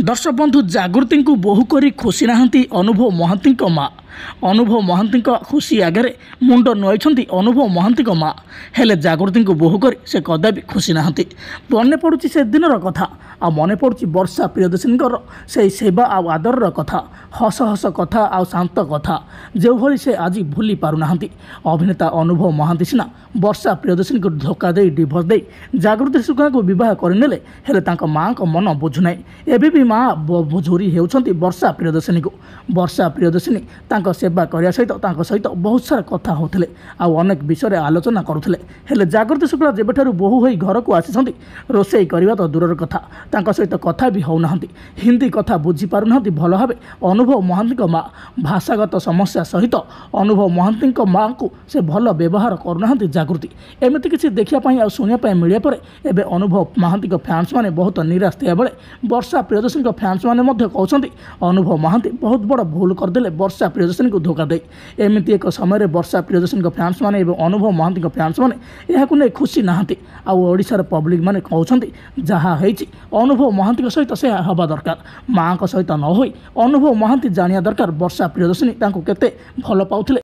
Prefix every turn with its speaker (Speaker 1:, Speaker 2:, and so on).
Speaker 1: दर्शक बंधु जागृति को बोहू करी खुशी नहांती अनुभव महांती माँ। अनुभव महांती खुशी आगे मुंड नुआई अनुभव महांती माँ। हेले जागृति को बोहू करी से कदापि खुशी नहांती। मन पड़ुची से दिनर कथा आ मन पड़ुची वर्षा प्रियदर्शिनी से सेवा आ आदर कथा, हस हस कथा आ शांत कथा जो भली से आज भूली पारुना। अभिनेता अनुभव महांती सिना वर्षा प्रियदर्शिनी को धोखा दे डिभोर्स दे जागृति शुक्ला को बहुत करने हेले माँ को मन बुझुना। एबे भी माँ बुझुरी होती वर्षा प्रियदर्शिनी को। वर्षा प्रियदर्शिनी तांको सेवा करने सहित बहुत सारा कथा होते अनेक विषय आलोचना करुले। हेले जागृति शुक्ला जेबेठारु बोहू होई घर को आसी रोषे करने तो दूर कथा तांको सहित कथा भी होना। हिंदी कथा बुझी पारुना भल भाव अनुभव महांती माँ। भाषागत समस्या सहित अनुभव महांती माँ को से भल व्यवहार करूना जागृति। एमती किसी देखापी आ शुणा मिले पर एबे अनुभव महांती फैंस मैंने बहुत निराश थे बेले वर्षा प्रियदर्शिनी फैंस मैंने कहते अनुभव महांती बहुत बड़ भूल करदे वर्षा प्रियदर्शिनी को धोखा दे। एमती एक समय वर्षा प्रियदर्शिनी फैंस मैंने अनुभव महांती फैंस मैंने यह नहीं खुशी नहांती। आशार पब्लिक मैंने कहते जहाँ अनुभव महांती सहित से हवा दरकार। माँ सहित न हो अनुभव महांती जानिया दरकार वर्षा प्रियदर्शिनी केते भल पाउथिले।